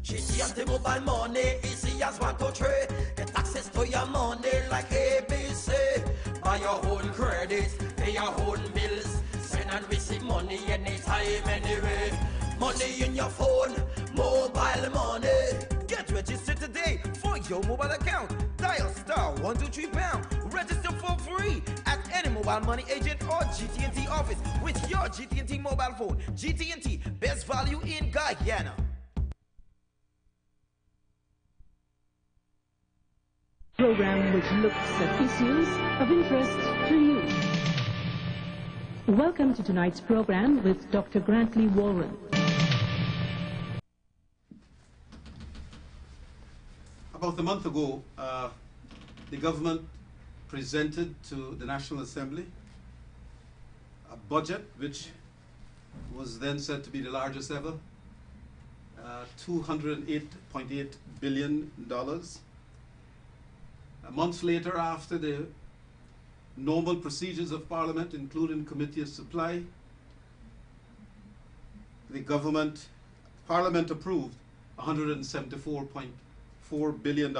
GT&T mobile money, easy as 1, 2, 3. Get access to your money like ABC. Buy your own credit, pay your own bills. Send and receive money anytime, anyway. Money in your phone, mobile money. Get registered today for your mobile account. Dial star 123 pound. Register for free at any mobile money agent or GT&T office with your GT&T mobile phone. GT&T, best value in Guyana. Program which looks at issues of interest to you. Welcome to tonight's program with Dr. Grantley Warren. About a month ago, the government presented to the National Assembly a budget which was then said to be the largest ever, $208.8 billion. A month later, after the normal procedures of Parliament, including Committee of Supply, Parliament approved $174.4 billion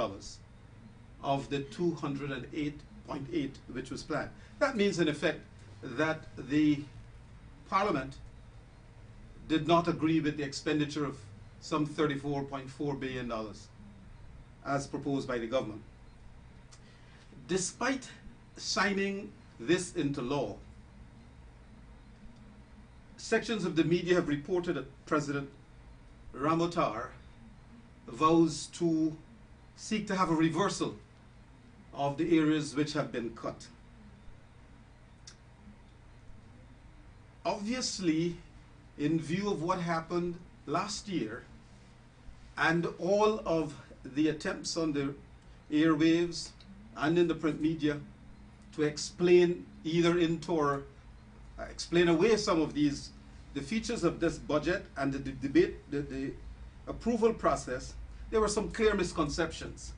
of the 208.8 which was planned. That means in effect that the Parliament did not agree with the expenditure of some $34.4 billion as proposed by the government. Despite signing this into law, sections of the media have reported that President Ramotar vows to seek to have a reversal of the areas which have been cut. Obviously, in view of what happened last year and all of the attempts on the airwaves and in the print media to explain either into or explain away some of the features of this budget and the debate, the approval process, there were some clear misconceptions.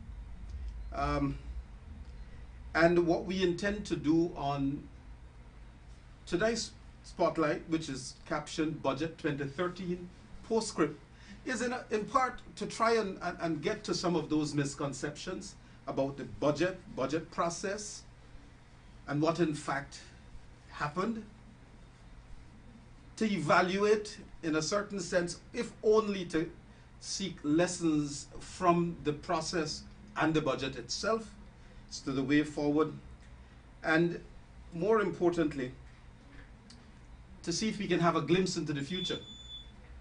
And what we intend to do on today's Spotlight, which is captioned Budget 2013 Postscript, is in part to try and get to some of those misconceptions about the budget process and what in fact happened, to evaluate in a certain sense, if only to seek lessons from the process and the budget itself as to the way forward, and more importantly, to see if we can have a glimpse into the future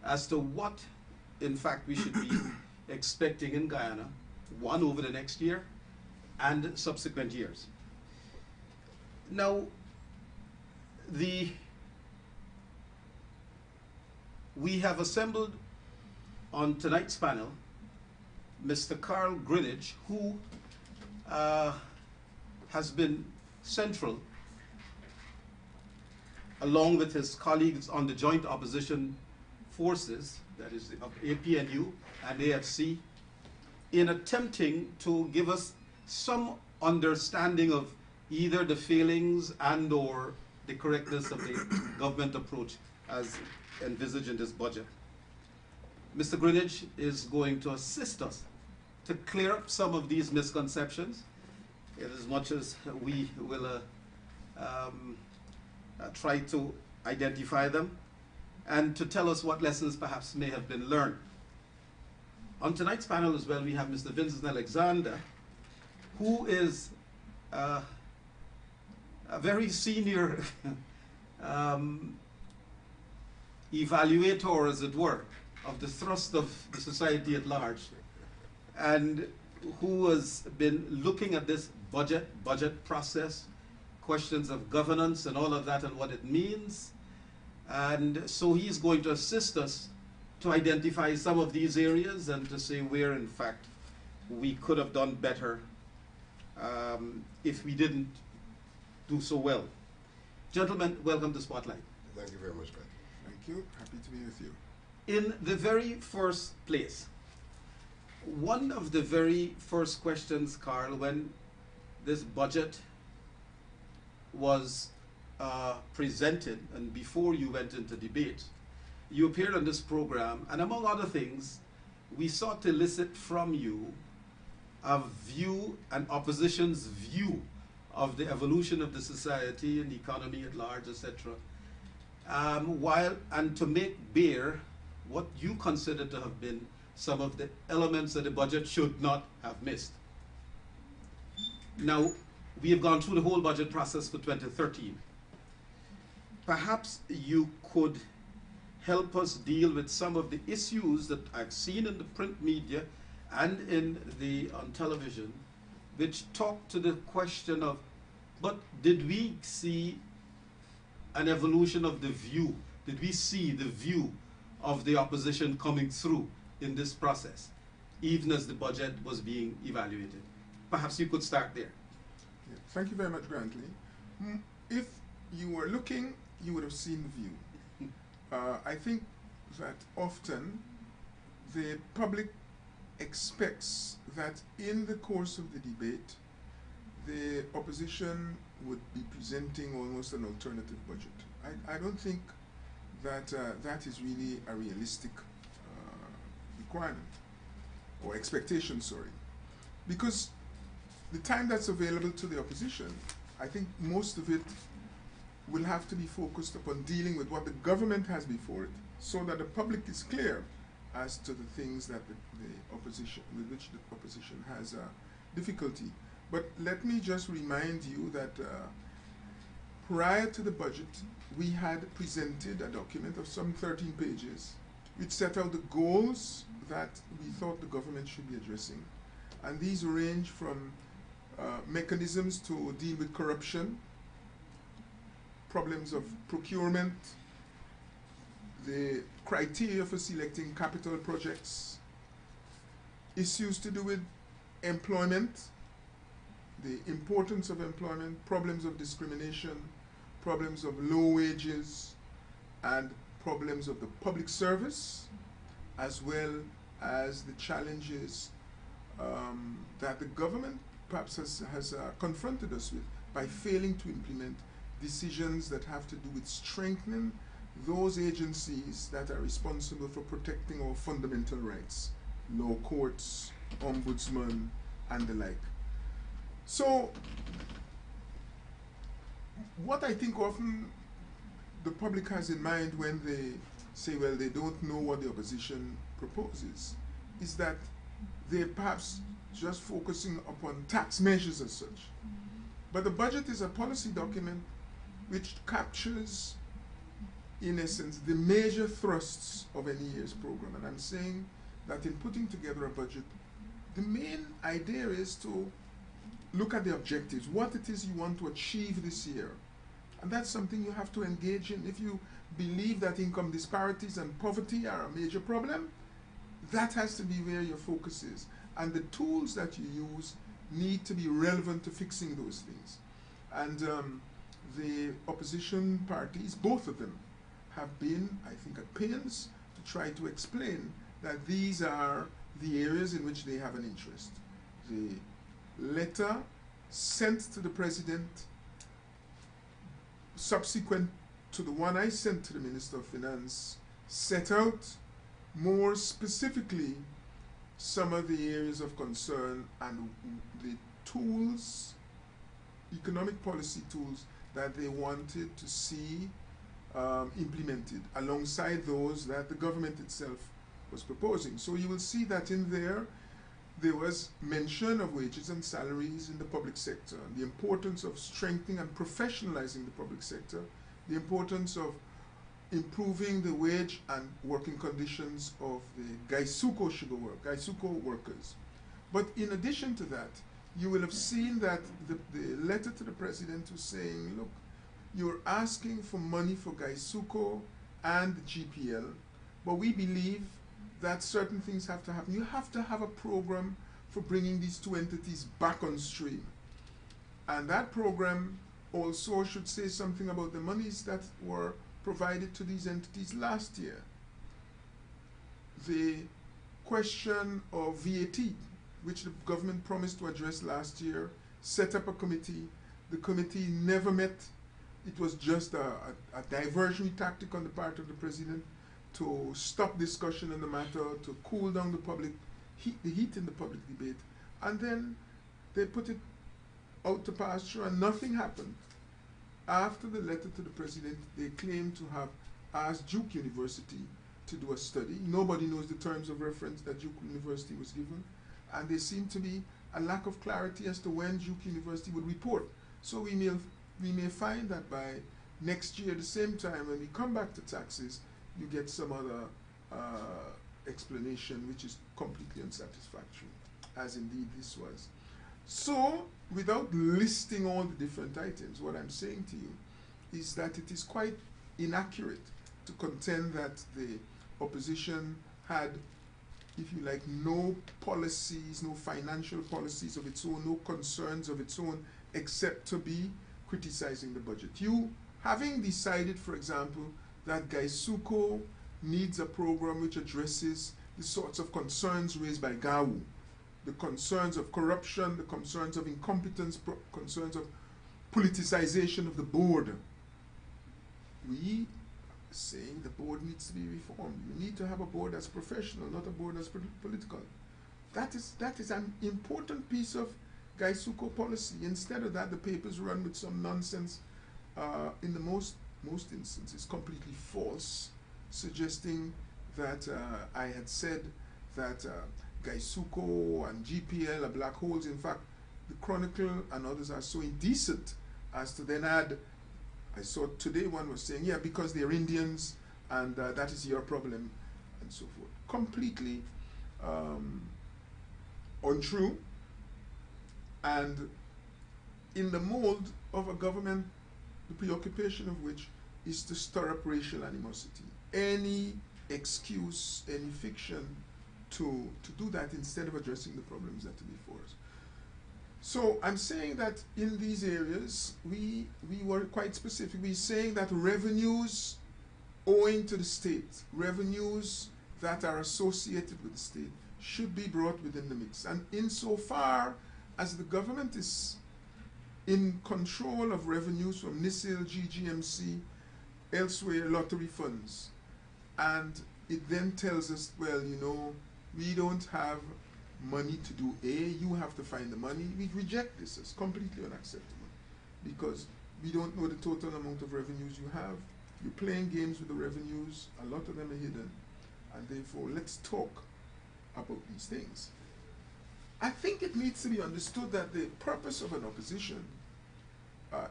as to what in fact we should be expecting in Guyana, one, over the next year and subsequent years. Now, we have assembled on tonight's panel Mr. Carl Greenidge, who has been central, along with his colleagues on the joint opposition forces, that is of APNU and AFC, in attempting to give us some understanding of either the failings and or the correctness of the government approach as envisaged in this budget. Mr. Greenidge is going to assist us to clear up some of these misconceptions, in as much as we will try to identify them, and to tell us what lessons perhaps may have been learned. On tonight's panel as well, we have Mr. Vincent Alexander, who is a very senior evaluator, as it were, of the thrust of the society at large, and who has been looking at this budget process, questions of governance and all of that and what it means. And so he's going to assist us to identify some of these areas and to say where in fact we could have done better if we didn't do so well. Gentlemen, welcome to Spotlight. Thank you very much, Ben. Thank you. Happy to be with you. In the very first place, one of the very first questions, Carl, when this budget was presented and before you went into debate, you appeared on this program, and among other things, we sought to elicit from you a view, an opposition's view of the evolution of the society and the economy at large, etc. While and to make bare what you consider to have been some of the elements that the budget should not have missed. Now, we have gone through the whole budget process for 2013. Perhaps you could help us deal with some of the issues that I've seen in the print media and on television, which talk to the question of, but did we see an evolution of the view? Did we see the view of the opposition coming through in this process, even as the budget was being evaluated? Perhaps you could start there. Yeah. Thank you very much, Grantley. If you were looking, you would have seen the view. I think that often the public expects that in the course of the debate, the opposition would be presenting almost an alternative budget. I don't think that that is really a realistic requirement or expectation, sorry. Because the time that's available to the opposition, I think most of it will have to be focused upon dealing with what the government has before it, so that the public is clear as to the things that the opposition, with which the opposition has difficulty. But let me just remind you that prior to the budget, we had presented a document of some 13 pages, which set out the goals that we thought the government should be addressing. And these range from mechanisms to deal with corruption, problems of procurement, the criteria for selecting capital projects, issues to do with employment, the importance of employment, problems of discrimination, problems of low wages, and problems of the public service, as well as the challenges that the government perhaps has confronted us with by failing to implement decisions that have to do with strengthening those agencies that are responsible for protecting our fundamental rights, law courts, ombudsman, and the like. So, what I think often the public has in mind when they say, well, they don't know what the opposition proposes, is that they're perhaps just focusing upon tax measures as such. But the budget is a policy document which captures, in essence, the major thrusts of any year's program. And I'm saying that in putting together a budget, the main idea is to look at the objectives, what it is you want to achieve this year. And that's something you have to engage in. If you believe that income disparities and poverty are a major problem, that has to be where your focus is. And the tools that you use need to be relevant to fixing those things. And the opposition parties, both of them, have been, I think, at pains to try to explain that these are the areas in which they have an interest. The letter sent to the president, subsequent to the one I sent to the Minister of Finance, set out more specifically some of the areas of concern and the tools, economic policy tools, that they wanted to see implemented alongside those that the government itself was proposing. So you will see that in there was mention of wages and salaries in the public sector, the importance of strengthening and professionalizing the public sector, the importance of improving the wage and working conditions of the Gaisuko workers. But in addition to that, you will have seen that the letter to the president was saying, look, you're asking for money for Gaisuko and the GPL, but we believe that certain things have to happen. You have to have a program for bringing these two entities back on stream. And that program also should say something about the monies that were provided to these entities last year. The question of VAT, which the government promised to address last year, set up a committee. The committee never met. It was just a diversionary tactic on the part of the president to stop discussion on the matter, to cool down the heat in the public debate, and then they put it out to pasture and nothing happened. After the letter to the president, they claim to have asked Duke University to do a study. Nobody knows the terms of reference that Duke University was given, and there seemed to be a lack of clarity as to when Duke University would report. So we may find that by next year, the same time, when we come back to taxes, you get some other explanation which is completely unsatisfactory, as indeed this was. So, without listing all the different items, what I'm saying to you is that it is quite inaccurate to contend that the opposition had, if you like, no policies, no financial policies of its own, no concerns of its own, except to be criticizing the budget. You, having decided, for example, that Gaisuko needs a program which addresses the sorts of concerns raised by GAU, the concerns of corruption, the concerns of incompetence, concerns of politicization of the board. We are saying the board needs to be reformed. You need to have a board that's professional, not a board that's political. That is an important piece of Gaisuko policy. Instead of that, the papers run with some nonsense, in the most instances, completely false, suggesting that I had said that Gaisuko and GPL are black holes. In fact, the Chronicle and others are so indecent as to then add, I saw today one was saying, yeah, because they're Indians and that is your problem, and so forth. Completely untrue, and in the mold of a government, the preoccupation of which is to stir up racial animosity. Any excuse, any fiction to do that instead of addressing the problems that are before us. So I'm saying that in these areas, we were quite specific. We're saying that revenues owing to the state, revenues that are associated with the state, should be brought within the mix. And insofar as the government is in control of revenues from NISIL, GGMC, elsewhere, lottery funds, and it then tells us, well, you know, we don't have money to do A, you have to find the money. We reject this as completely unacceptable, because we don't know the total amount of revenues you have. You're playing games with the revenues, a lot of them are hidden, and therefore let's talk about these things. I think it needs to be understood that the purpose of an opposition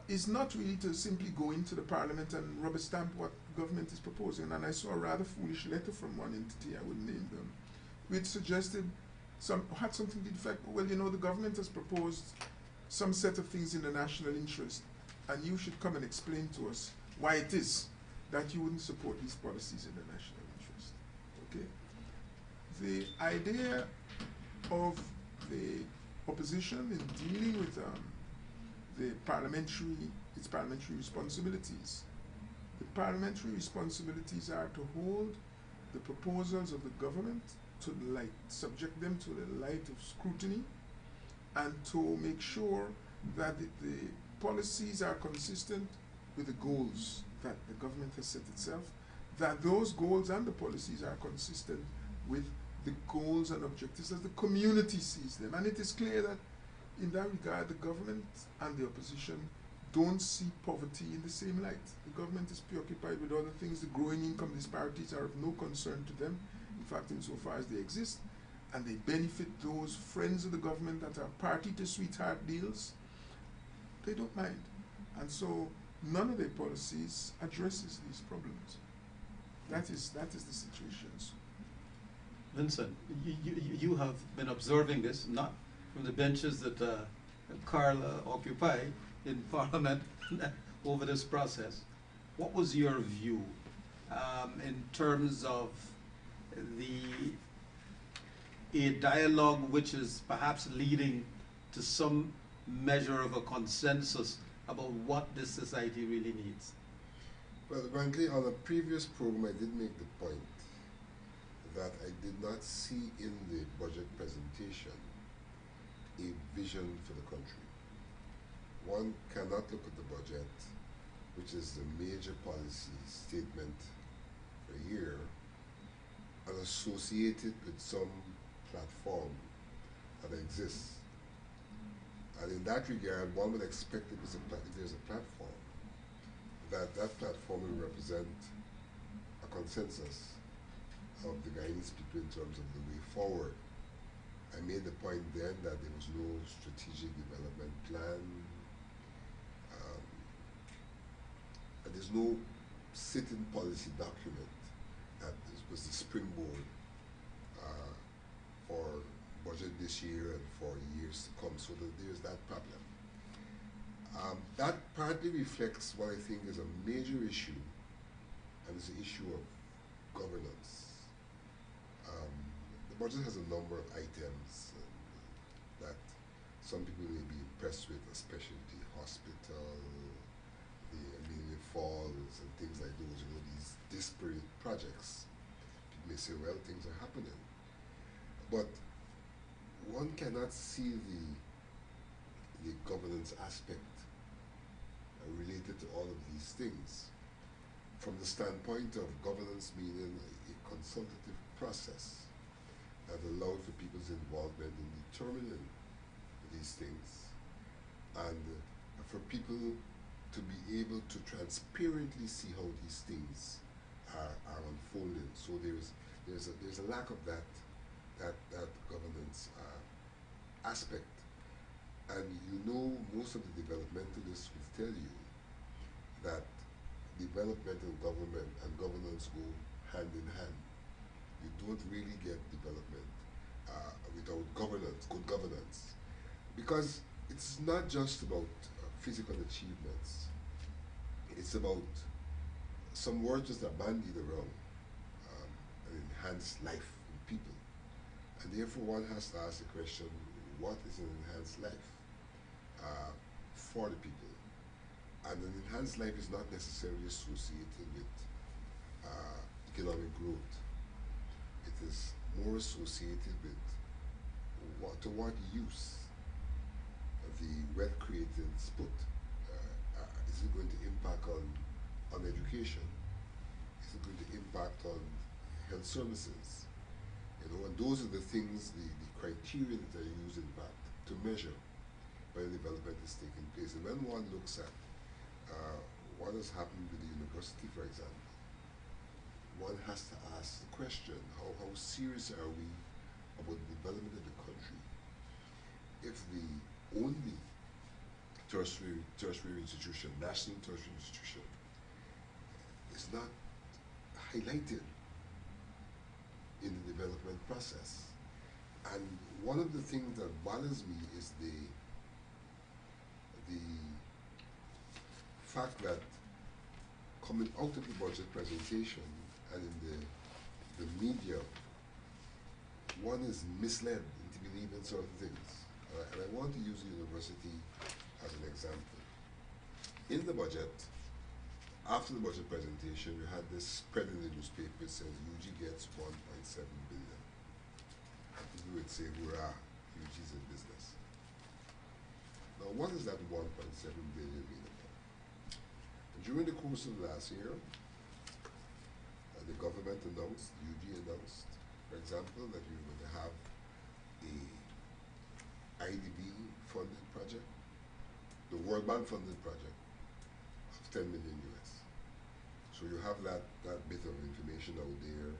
is not really to simply go into the parliament and rubber stamp what the government is proposing. And I saw a rather foolish letter from one entity, I wouldn't name them, which suggested had something to the effect, well, you know, the government has proposed some set of things in the national interest, and you should come and explain to us why it is that you wouldn't support these policies in the national interest. Okay? The idea of the opposition in dealing with its parliamentary responsibilities. The parliamentary responsibilities are to hold the proposals of the government to the light, subject them to the light of scrutiny, and to make sure that the policies are consistent with the goals that the government has set itself, that those goals and the policies are consistent with the goals and objectives as the community sees them. And it is clear that in that regard, the government and the opposition don't see poverty in the same light. The government is preoccupied with other things. The growing income disparities are of no concern to them, in fact, insofar as they exist, and they benefit those friends of the government that are party to sweetheart deals. They don't mind. And so none of their policies addresses these problems. That is the situation. Vincent, you have been observing this, not from the benches that Carl occupied in Parliament over this process. What was your view in terms of a dialogue which is perhaps leading to some measure of a consensus about what this society really needs? Well, frankly, on a previous program, I did make the point that I did not see in the budget presentation a vision for the country. One cannot look at the budget, which is the major policy statement for a year, and associate it with some platform that exists. And in that regard, one would expect if there's a platform, that platform will represent a consensus of the Guyanese people in terms of the way forward. I made the point then that there was no strategic development plan, and there's no sitting policy document that was the springboard for budget this year and for years to come. So there's that problem. That partly reflects what I think is a major issue, and it's the issue of governance. The budget has a number of items that some people may be impressed with, especially the hospital, the Amelia Falls, and things like those, these disparate projects. People may say, well, things are happening. But one cannot see the governance aspect related to all of these things from the standpoint of governance meaning a consultative process that allowed for people's involvement in determining these things, and for people to be able to transparently see how these things are unfolding. So there's a lack of that governance aspect. And most of the developmentalists will tell you that development and governance go hand in hand. You don't really get development without governance, good governance. Because it's not just about physical achievements. It's about some words just are bandied around, an enhanced life in people. And therefore one has to ask the question, what is an enhanced life for the people? And an enhanced life is not necessarily associated with economic growth. It is more associated with to what use the wealth created is put. Is it going to impact on education? Is it going to impact on health services? And those are the things, the criteria that are used, in fact, to measure whether development is taking place. And when one looks at what has happened with the university, for example, one has to ask the question, how serious are we about the development of the country if the only tertiary institution, national tertiary institution, is not highlighted in the development process? And one of the things that bothers me is the fact that coming out of the budget presentation and in the media, one is misled into believing certain things. And I want to use the university as an example. In the budget, after the budget presentation, you had this spread in the newspaper that says UG gets 1.7 billion. And people would say, hurrah, UG's in business. Now, what does that 1.7 billion mean? During the course of last year, the government announced, UG announced, for example, that we were going to have a IDB funded project, the World Bank funded project of 10 million US. So you have that bit of information out there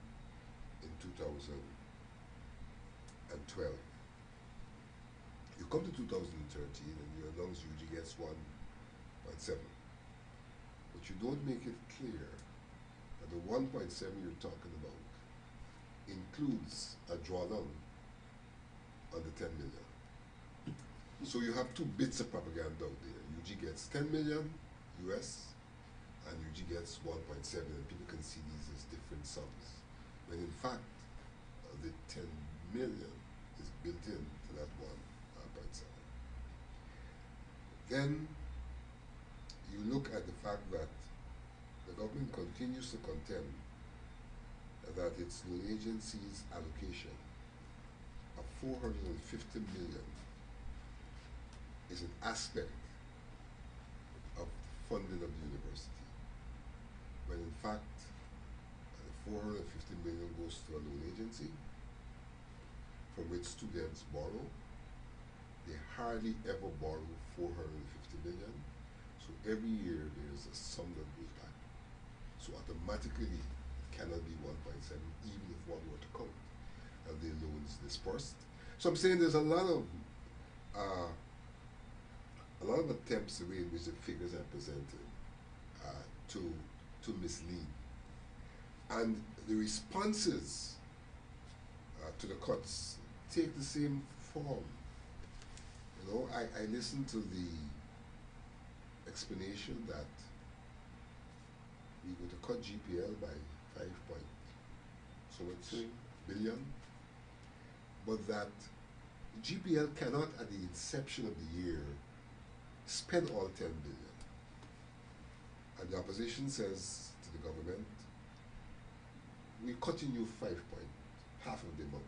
in 2012. You come to 2013 and you announce UG gets 1.7. But you don't make it clear that the 1.7 you're talking about includes a drawdown on the 10 million. So you have two bits of propaganda out there. UG gets 10 million US and UG gets 1.7, and people can see these as different sums. When in fact, the 10 million is built into that 1.7. Then you look at the fact that the government continues to contend that its loan agency's allocation of 450 million is an aspect of funding of the university, when in fact the 450 million goes to a loan agency from which students borrow. They hardly ever borrow 450 million. So every year there's a sum that goes back. So automatically it cannot be 1.7 even if one were to count and the loans dispersed. So I'm saying there's a lot of attempts the way in which the figures are presented to mislead. And the responses to the cuts take the same form. You know, I listened to the explanation that we're going to cut GPL by 5 point so much billion, but that GPL cannot at the inception of the year spend all 10 billion. And the opposition says to the government, we're cutting you 5 point, half of the amount.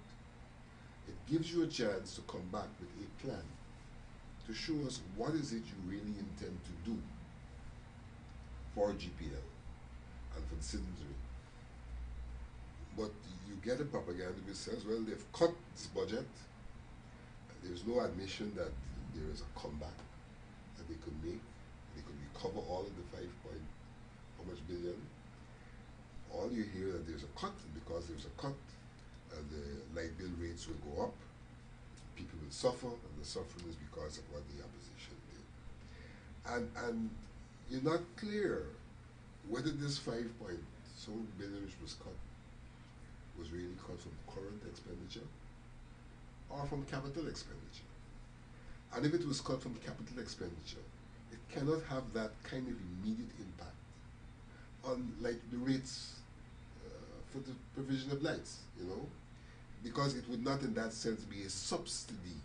It gives you a chance to come back with a plan to show us what is it you really intend to do for GPL and for the citizenry. But you get a propaganda which says, well, they've cut this budget. There's no admission that there is a comeback that they could make. They could recover all of the 5 point, how much billion. All you hear that there's a cut, and because there's a cut, the light bill rates will go up, people will suffer, and the suffering is because of what the opposition did. And you're not clear whether this 5 point so billion which was cut was really cut from current expenditure or from capital expenditure. And if it was cut from capital expenditure, it cannot have that kind of immediate impact on like the rates for the provision of lights, you know, because it would not in that sense be a subsidy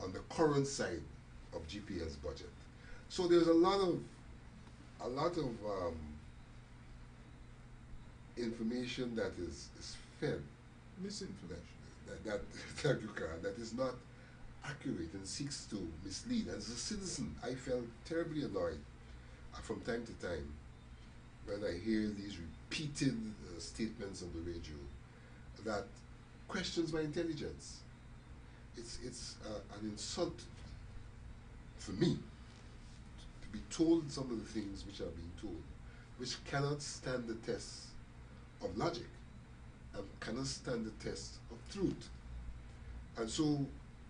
on the current side of GPL's budget. So there's a lot of information that is fed, Misinformation. that is not accurate and seeks to mislead. As a citizen, I felt terribly annoyed from time to time when I hear these repeated statements on the radio that questions my intelligence. It's an insult for me to be told some of the things which are being told, which cannot stand the test of logic and cannot stand the test of truth. And so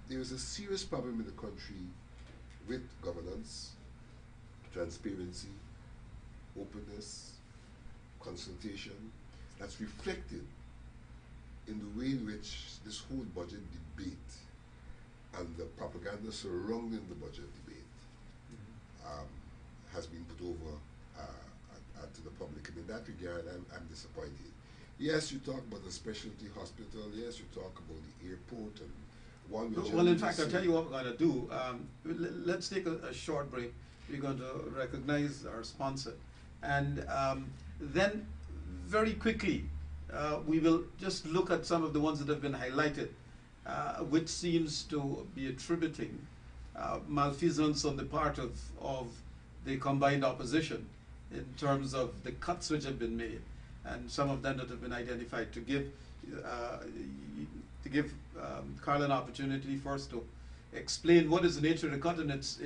there is a serious problem in the country with governance, transparency, openness, consultation, that's reflected in the way in which this whole budget debate and the propaganda surrounding the budget debate has been put over to the public. And in that regard, I'm disappointed. Yes, you talk about the specialty hospital. Yes, you talk about the airport and one. Well, in fact, I'll tell you what we're going to do. Let's take a short break. We're going to recognize our sponsor, and then very quickly we will just look at some of the ones that have been highlighted, which seems to be attributing malfeasance on the part of the combined opposition in terms of the cuts which have been made, and some of them that have been identified. To give Carl an opportunity first to explain what is the nature of the cut and its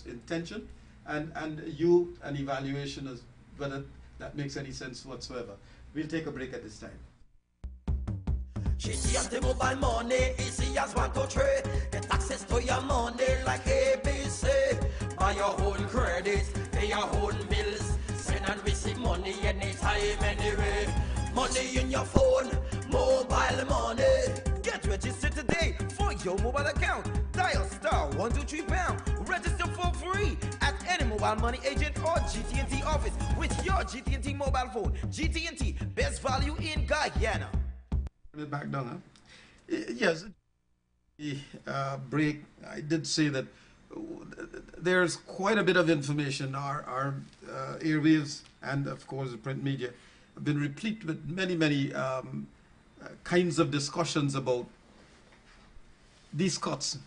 intention, and you an evaluation as whether that makes any sense whatsoever. We'll take a break at this time. She see the mobile money, easy as 1, 2, 3. Get access to your money like ABC. Buy your own credit, pay your own bills. Send and receive money anytime, anyway. Money in your phone, mobile money. Get registered today for your mobile account. Dial *123#. Register for free at any mobile money agent or GT&T office with your GT&T mobile phone. GT&T, best value in Guyana. Back down, huh? Yes. Break. I did say that there's quite a bit of information. Our airwaves and of course the print media have been replete with many kinds of discussions about these cuts.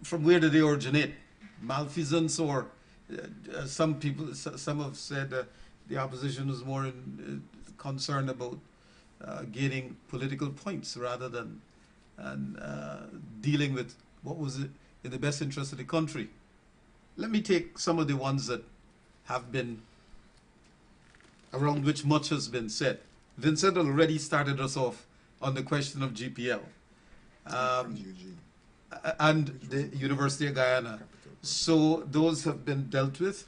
From where do they originate? Malfeasance, or some have said the opposition is more concerned about gaining political points rather than dealing with what was in the best interest of the country. Let me take some of the ones that have been around which much has been said. Vincent already started us off on the question of GPL and the University of Guyana. So those have been dealt with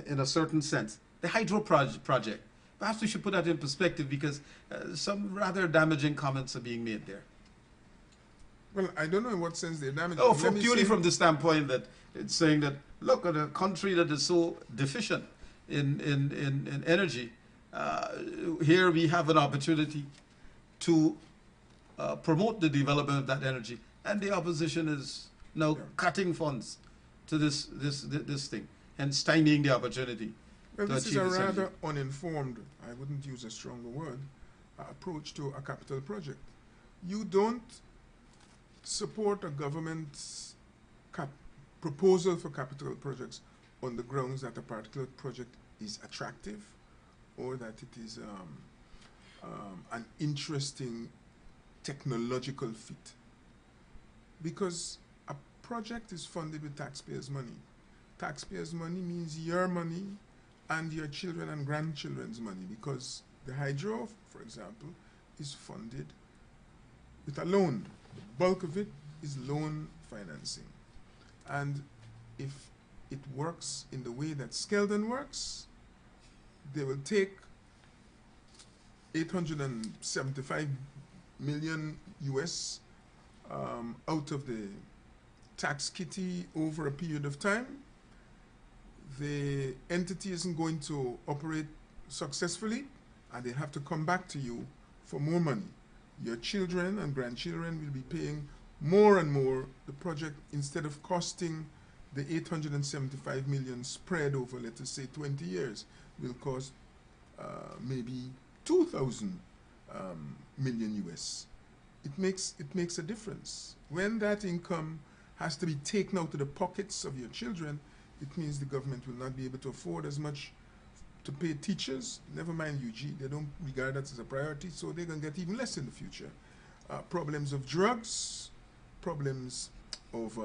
in a certain sense. The hydro project, perhaps we should put that in perspective because some rather damaging comments are being made there. Well, I don't know in what sense they're damaging. Oh, purely from the standpoint that it's saying that, look, at a country that is so deficient in energy, here we have an opportunity to promote the development of that energy, and the opposition is now cutting funds to this thing and stymieing the opportunity. Well, this is a rather uninformed, I wouldn't use a stronger word, approach to a capital project. You don't support a government's proposal for capital projects on the grounds that a particular project is attractive or that it is an interesting technological fit. Because a project is funded with taxpayers' money. Taxpayers' money means your money and your children and grandchildren's money, because the hydro, for example, is funded with a loan. The bulk of it is loan financing. And if it works in the way that Skeldon works, they will take 875 million US out of the tax kitty over a period of time. The entity isn't going to operate successfully, and they have to come back to you for more money. Your children and grandchildren will be paying more and more. The project, instead of costing the 875 million spread over, let us say, 20 years, will cost maybe 2,000 million US. It makes a difference. When that income has to be taken out of the pockets of your children, it means the government will not be able to afford as much to pay teachers, never mind UG. They don't regard that as a priority, so they're going to get even less in the future. Problems of drugs, problems of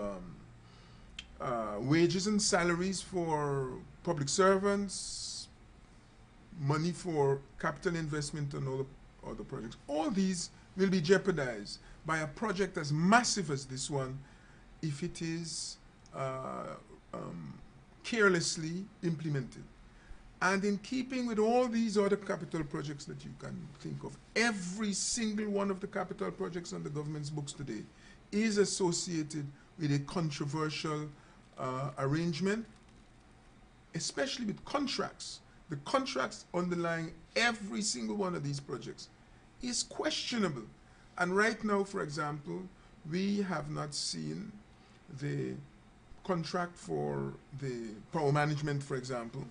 wages and salaries for public servants, money for capital investment and all the other projects. All these will be jeopardized by a project as massive as this one if it is carelessly implemented. And in keeping with all these other capital projects that you can think of, every single one of the capital projects on the government's books today is associated with a controversial arrangement, especially with contracts. The contracts underlying every single one of these projects is questionable. And right now, for example, we have not seen the contract for the power management, for example.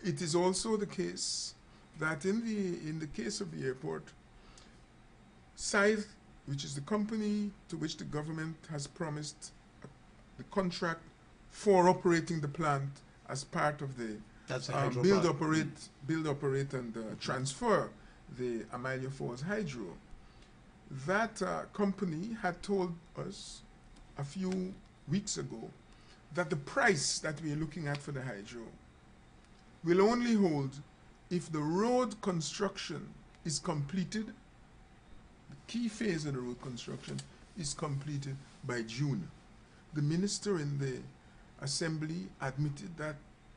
It is also the case that in the case of the airport, Scythe, which is the company to which the government has promised the contract for operating the plant as part of the build, operate, and transfer the Amalia Falls Hydro. That company had told us a few weeks ago that the price that we are looking at for the hydro will only hold if the road construction is completed. The key phase of the road construction is completed by June. The minister in the assembly admitted that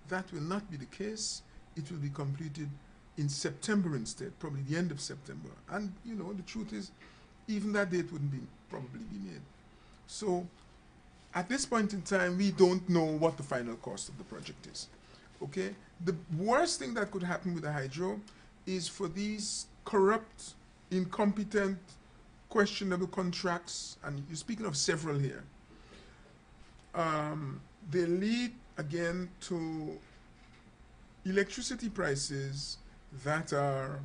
that will not be the case. It will be completed in September instead, probably the end of September. And you know, the truth is, even that date wouldn't probably be made. So at this point in time, we don't know what the final cost of the project is. Okay? The worst thing that could happen with the hydro is for these corrupt, incompetent, questionable contracts, and you're speaking of several here, they lead again to electricity prices that are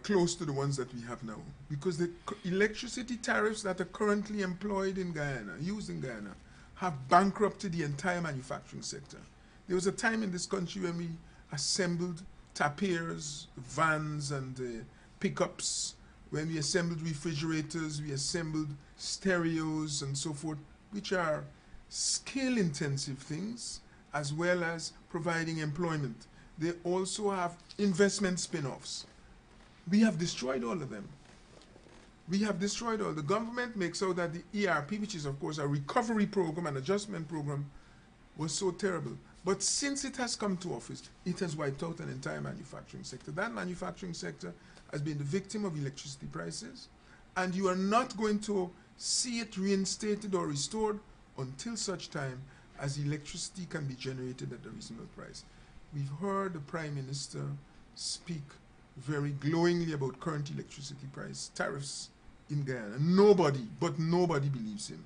close to the ones that we have now. Because the electricity tariffs that are currently employed in Guyana, used in Guyana, have bankrupted the entire manufacturing sector. There was a time in this country when we assembled tapirs, vans, and pickups. When we assembled refrigerators, we assembled stereos and so forth, which are skill-intensive things, as well as providing employment. They also have investment spin-offs. We have destroyed all of them. We have destroyed all. The government makes out that the ERP, which is of course a recovery program, an adjustment program, was so terrible. But since it has come to office, it has wiped out an entire manufacturing sector. That manufacturing sector has been the victim of electricity prices, and you are not going to see it reinstated or restored until such time as electricity can be generated at a reasonable price. We've heard the Prime Minister speak very glowingly about current electricity price tariffs in Guyana. Nobody believes him.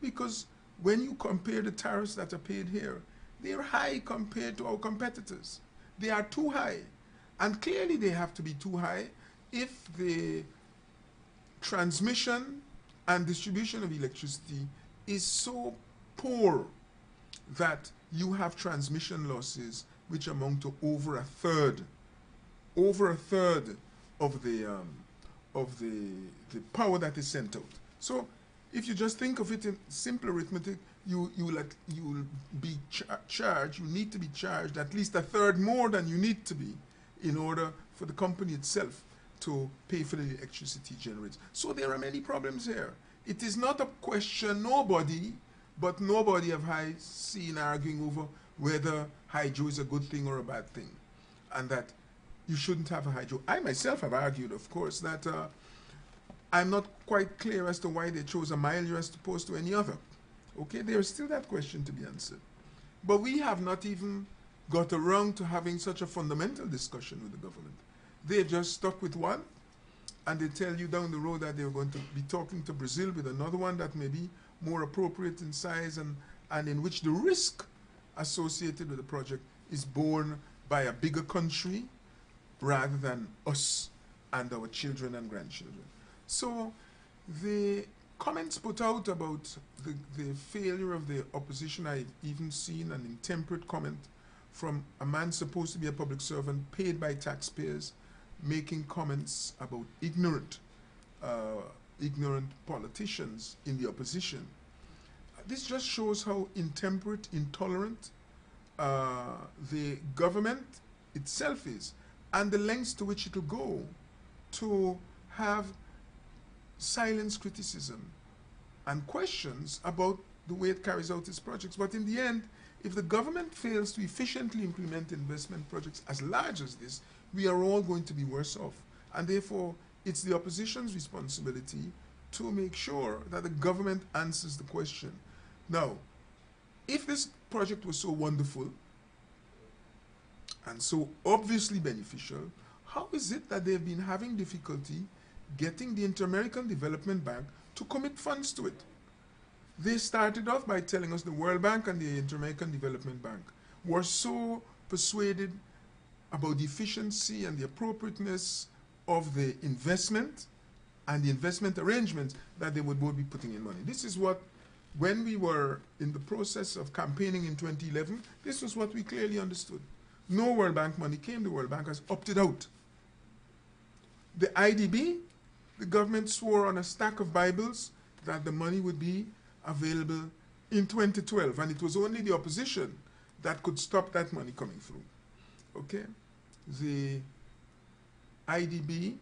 Because when you compare the tariffs that are paid here, they're high compared to our competitors. They are too high. And clearly they have to be too high if the transmission and distribution of electricity is so poor that you have transmission losses which amount to over a third of the power that is sent out. So if you just think of it in simple arithmetic, you will be charged, you need to be charged at least a third more than you need to be in order for the company itself to pay for the electricity generated. So there are many problems here. It is not a question nobody have I seen arguing over whether hydro is a good thing or a bad thing, and that you shouldn't have a hydro. I myself have argued, of course, that I'm not quite clear as to why they chose a Amalia as opposed to any other. Okay, there is still that question to be answered. But we have not even got around to having such a fundamental discussion with the government. They've just stuck with one, and they tell you down the road that they're going to be talking to Brazil with another one that may be more appropriate in size and in which the risk associated with the project is borne by a bigger country rather than us and our children and grandchildren. So the comments put out about the failure of the opposition, I've even seen an intemperate comment from a man supposed to be a public servant paid by taxpayers making comments about ignorant politicians in the opposition. This just shows how intemperate, intolerant the government itself is, and the lengths to which it will go to have silence criticism and questions about the way it carries out its projects. But in the end, if the government fails to efficiently implement investment projects as large as this, we are all going to be worse off. And therefore, it's the opposition's responsibility to make sure that the government answers the question. Now, if this project was so wonderful and so obviously beneficial, how is it that they've been having difficulty getting the Inter-American Development Bank to commit funds to it? They started off by telling us the World Bank and the Inter-American Development Bank were so persuaded about the efficiency and the appropriateness of the investment and the investment arrangements that they would both be putting in money. This is what, when we were in the process of campaigning in 2011, this was what we clearly understood. No World Bank money came. The World Bank has opted out. The IDB, the government swore on a stack of Bibles that the money would be available in 2012, and it was only the opposition that could stop that money coming through. Okay? The IDB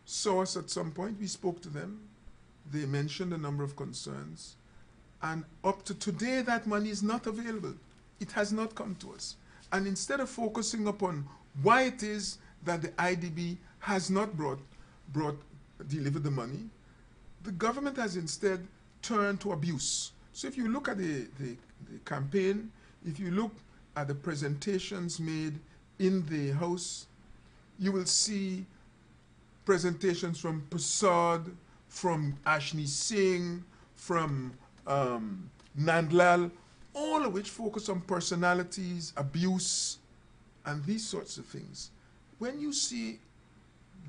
saw us at some point. We spoke to them. They mentioned a number of concerns. And up to today, that money is not available. It has not come to us. And instead of focusing upon why it is that the IDB has not delivered the money, the government has instead turned to abuse. So if you look at the campaign, if you look at the presentations made in the House, you will see presentations from Prasad, from Ashni Singh, from Nandlal, all of which focus on personalities, abuse, and these sorts of things. When you see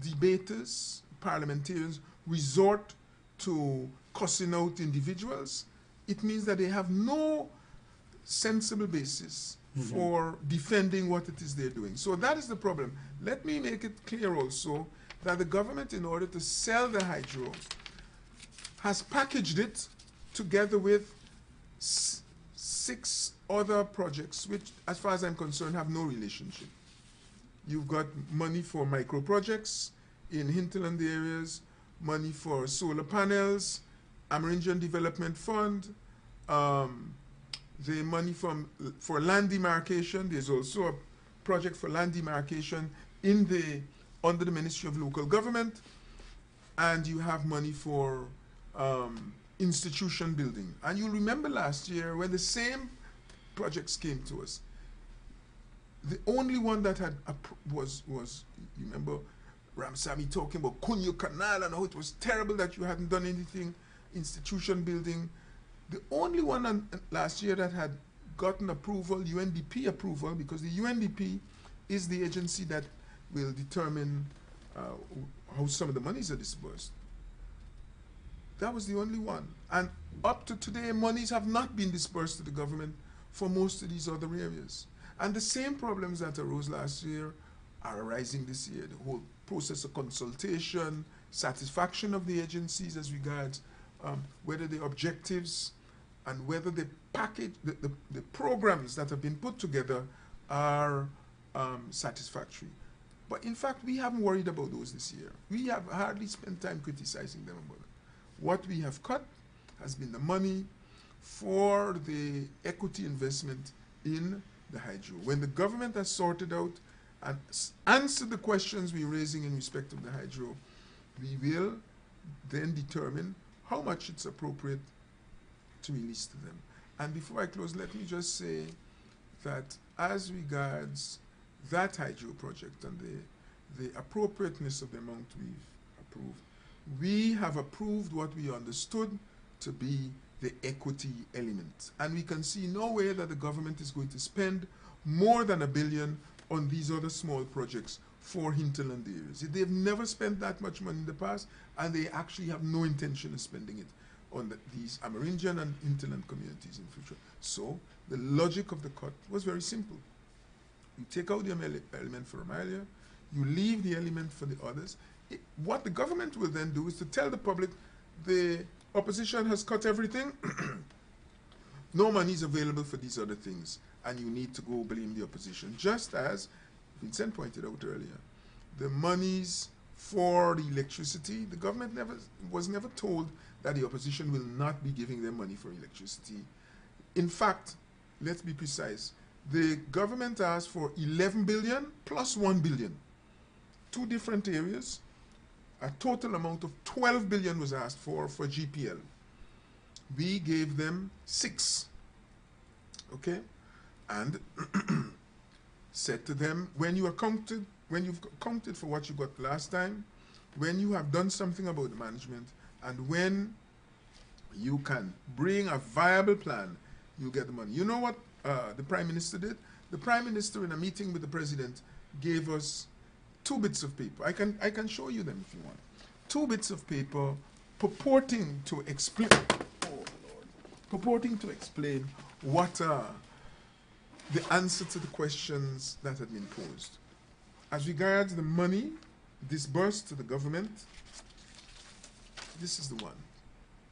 debaters, parliamentarians resort to cussing out individuals, it means that they have no sensible basis for defending what it is they're doing. So that is the problem. Let me make it clear also that the government, in order to sell the hydro, has packaged it together with 6 other projects, which, as far as I'm concerned, have no relationship. You've got money for micro projects in hinterland areas, money for solar panels, Amerindian Development Fund, the money for land demarcation. There's also a project for land demarcation under the Ministry of Local Government, and you have money for institution building. And you'll remember last year when the same projects came to us, the only one that had was you remember Ramsamy talking about Kunyu Canal and how it was terrible that you hadn't done anything, institution building. The only one last year that had gotten approval, UNDP approval, because the UNDP is the agency that will determine how some of the monies are disbursed. That was the only one. And up to today, monies have not been dispersed to the government for most of these other areas. And the same problems that arose last year are arising this year. The whole process of consultation, satisfaction of the agencies as regards whether the objectives and whether the package, the programs that have been put together are satisfactory. But in fact, we haven't worried about those this year. We have hardly spent time criticizing them about it. What we have cut has been the money for the equity investment in the hydro. When the government has sorted out and answered the questions we're raising in respect of the hydro, we will then determine how much it's appropriate to release to them. And before I close, let me just say that as regards that hydro project and the appropriateness of the amount we've approved, we have approved what we understood to be the equity element. And we can see no way that the government is going to spend more than $1 billion on these other small projects for hinterland areas. They've never spent that much money in the past, and they actually have no intention of spending it on these Amerindian and hinterland communities in future. So the logic of the cut was very simple. You take out the element for Amalia, you leave the element for the others. What the government will then do is to tell the public the opposition has cut everything, no money is available for these other things, and you need to go blame the opposition. Just as Vincent pointed out earlier, the monies for the electricity, the government was never told that the opposition will not be giving them money for electricity. In fact, let's be precise, the government asked for 11 billion plus 1 billion. 2 different areas. A total amount of 12 billion was asked for GPL. We gave them 6. Okay? And said to them, when you've accounted for what you got last time, when you have done something about the management, and when you can bring a viable plan, you get the money. You know what the Prime Minister did? The Prime Minister, in a meeting with the President, gave us 2 bits of paper. I can show you them if you want. 2 bits of paper purporting to explain, what the answer to the questions that had been posed. As regards the money disbursed to the government, this is the one.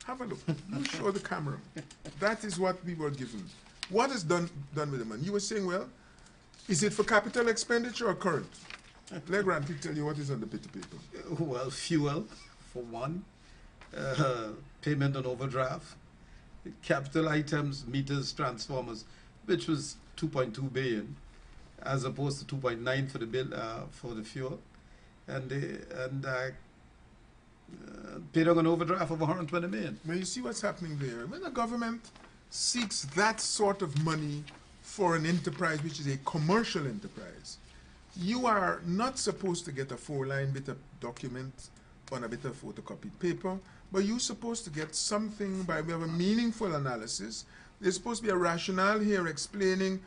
Have a look. You show the camera. That is what we were given. What is done with the money? You were saying, well, is it for capital expenditure or current? Let Ranty tell you what is on the bit of paper. Well, fuel, for one, payment on overdraft, capital items, meters, transformers, which was 2.2 billion, as opposed to 2.9 for the bill for the fuel, and paid on an overdraft of 120 million. Now you see what's happening there. When the government seeks that sort of money for an enterprise which is a commercial enterprise, you are not supposed to get a 4-line bit of document on a bit of photocopied paper, but you're supposed to get something by way of a meaningful analysis. There's supposed to be a rationale here explaining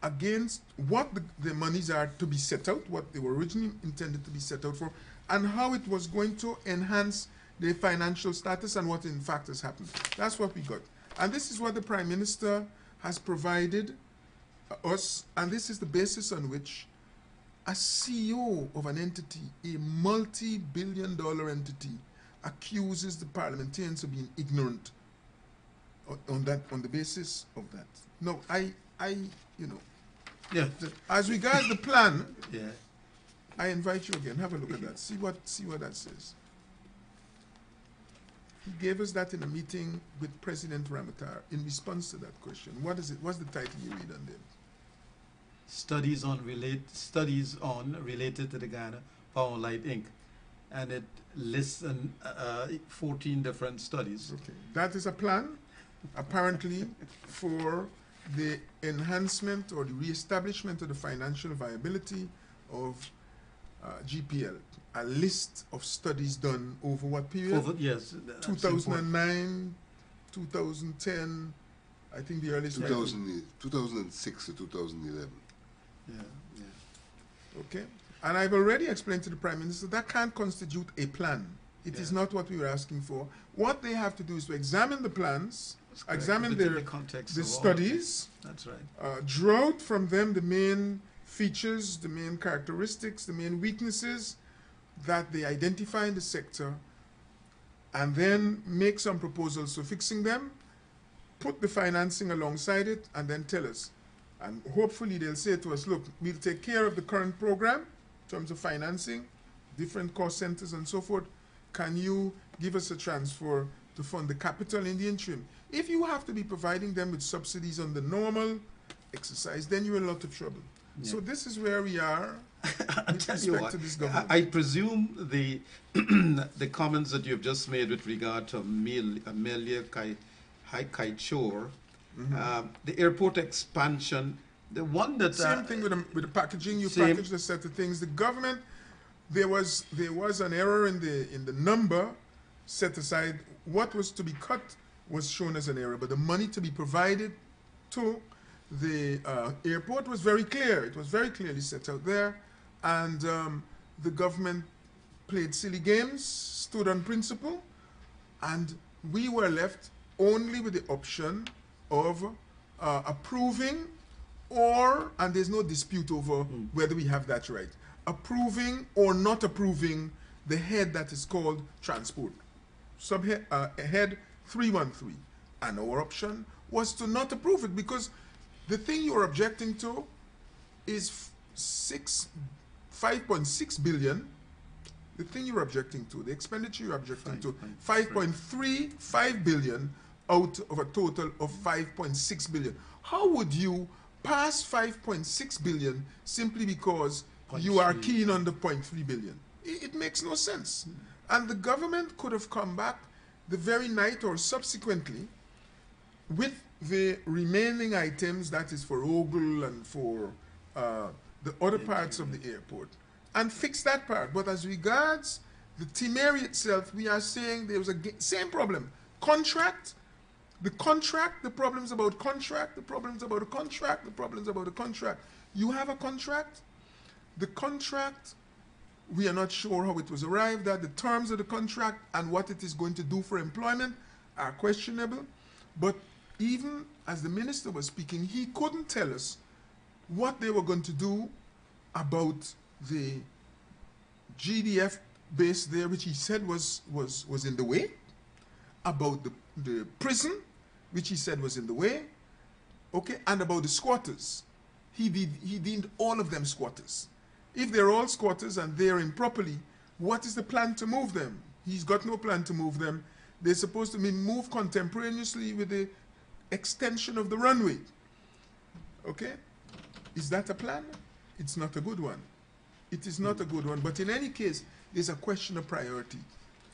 against what the monies are to be set out, what they were originally intended to be set out for, and how it was going to enhance their financial status and what in fact has happened. That's what we got. And this is what the Prime Minister has provided us, and this is the basis on which a CEO of an entity, a multi-billion-dollar entity, accuses the parliamentarians of being ignorant on the basis of that. No, Yeah. as regards the plan, Yeah. I invite you again. Have a look at that. See what that says. He gave us that in a meeting with President Ramatar in response to that question. What is it? What's the title you read on them? Studies on related to the Ghana Power Light Inc. And it lists 14 different studies. Okay. That is a plan, apparently, for the enhancement or the reestablishment of the financial viability of GPL. A list of studies done over what period? Yes. 2009, 2010, I think the earliest. 2006 to 2011. Yeah. Okay. And I've already explained to the Prime Minister that can't constitute a plan. It is not what we were asking for. What they have to do is to examine the plans, examine the context the of all studies, that's right. draw out from them the main features, the main characteristics, the main weaknesses that they identify in the sector, and then make some proposals for fixing them, put the financing alongside it, and then tell us. And hopefully they'll say to us, look, we'll take care of the current program in terms of financing, different cost centers and so forth. Can you give us a transfer to fund the capital in the interim? If you have to be providing them with subsidies on the normal exercise, then you're in a lot of trouble. Yeah. So this is where we are with respect to this government. I presume the the comments that you've just made with regard to Amelia Kaichor, the airport expansion, the one that Same thing with the packaging. You same. packaged a set of things. The government, there was an error in the number set aside. What was to be cut was shown as an error, but the money to be provided to the airport was very clear. It was very clearly set out there, and the government played silly games, stood on principle, and we were left only with the option of approving and there's no dispute over whether we have that right, approving or not approving the head that is called transport, subhead head 313. And our option was to not approve it because the thing you're objecting to is 5.6 billion. The thing you're objecting to, the expenditure you're objecting to, 5.35 billion out of a total of 5.6 billion. How would you pass 5.6 billion simply because you are keen on the 0.3 billion? It makes no sense. And the government could have come back the very night or subsequently with the remaining items, that is for Ogle and for the other parts of the airport, and fix that part. But as regards the Timeri itself, we are saying there was a same problem. The problems about contract, the problems about the contract, the problems about the contract. You have a contract. The contract, we are not sure how it was arrived at. The terms of the contract and what it is going to do for employment are questionable. But even as the minister was speaking, he couldn't tell us what they were going to do about the GDF base there, which he said was in the way, about the prison, which he said was in the way, okay, and about the squatters. He deemed all of them squatters. If they're all squatters and they're improperly, what is the plan to move them? He's got no plan to move them. They're supposed to be moved contemporaneously with the extension of the runway. Okay? Is that a plan? It's not a good one. It is not a good one. But in any case, there's a question of priority.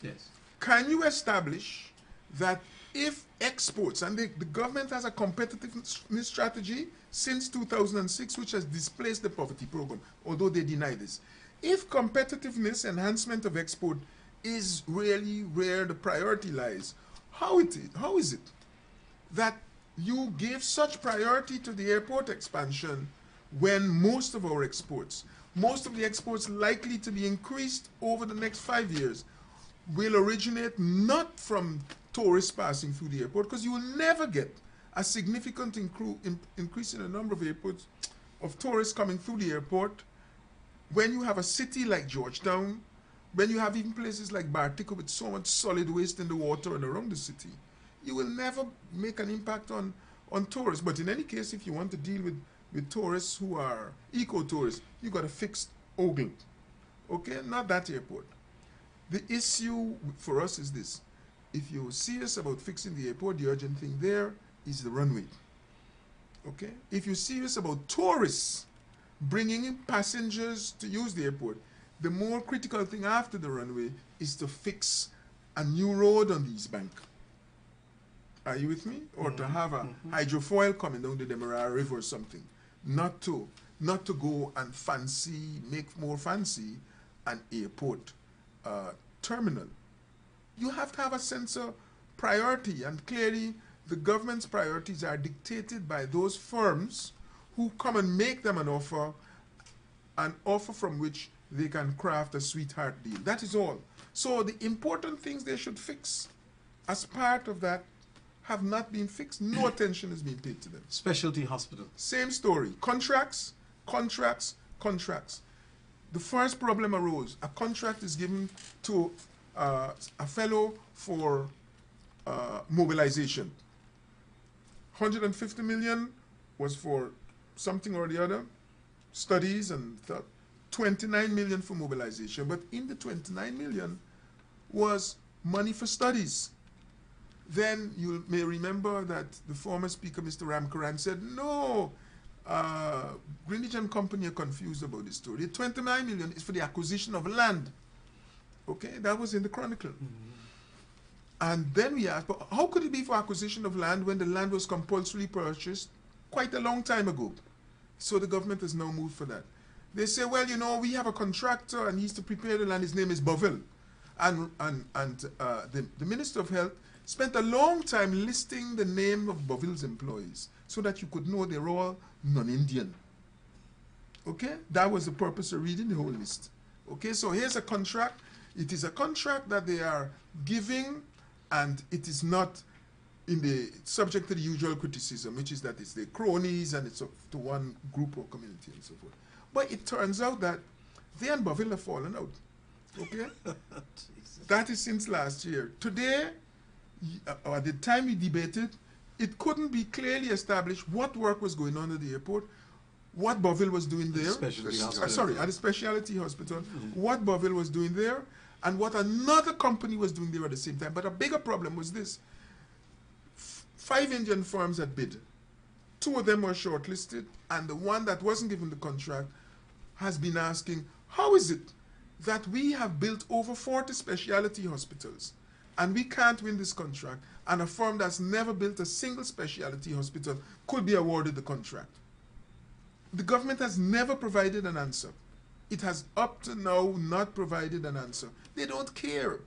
Yes. Can you establish that if exports, and the government has a competitiveness strategy since 2006, which has displaced the poverty program, although they deny this. If competitiveness, enhancement of export is really where the priority lies, how is it that you give such priority to the airport expansion when most of our exports, most of the exports likely to be increased over the next 5 years, will originate not from tourists passing through the airport, because you will never get a significant increase in the number of airports, of tourists coming through the airport, when you have a city like Georgetown, when you have even places like Bartica with so much solid waste in the water and around the city, you will never make an impact on tourists. But in any case, if you want to deal with tourists who are eco-tourists, you got to fix Oakland, okay? Not that airport. The issue for us is this. If you're serious about fixing the airport, the urgent thing there is the runway, okay? If you're serious about tourists bringing in passengers to use the airport, the more critical thing after the runway is to fix a new road on the East Bank. Are you with me? Or to have a hydrofoil coming down the Demerara River or something. Not to go and make more fancy an airport terminal. You have to have a sense of priority, and clearly the government's priorities are dictated by those firms who come and make them an offer from which they can craft a sweetheart deal. That is all. So the important things they should fix as part of that have not been fixed. No attention is being paid to them. Specialty hospital. Same story. Contracts, contracts, contracts. The first problem arose. A contract is given to a fellow for mobilization. 150 million was for something or the other, studies, and 29 million for mobilization. But in the 29 million was money for studies. Then you may remember that the former speaker, Mr. Ramkaran, said, no, Greenwich and Company are confused about this story. The 29 million is for the acquisition of land. Okay, that was in the Chronicle. And then we asked, but how could it be for acquisition of land when the land was compulsorily purchased quite a long time ago? So the government has now moved for that. They say, well, you know, we have a contractor and he's to prepare the land. His name is Boville. And the Minister of Health spent a long time listing the name of Boville's employees so that you could know they're all non-Indian. Okay? That was the purpose of reading the whole list. Okay? So here's a contract. It is a contract that they are giving, and it is not in the subject to the usual criticism, which is that it's the cronies and it's to one group or community and so forth. But it turns out that they and Boville have fallen out. Okay? That is since last year. Today, or at the time we debated, it couldn't be clearly established what work was going on at the airport, what Boville was doing there. At the specialty hospital, what Boville was doing there, and what another company was doing there at the same time. But a bigger problem was this. 5 Indian firms had bid. 2 of them were shortlisted, and the one that wasn't given the contract has been asking, how is it that we have built over 40 specialty hospitals and we can't win this contract, and a firm that's never built a single specialty hospital could be awarded the contract? The government has never provided an answer. It has up to now not provided an answer. They don't care.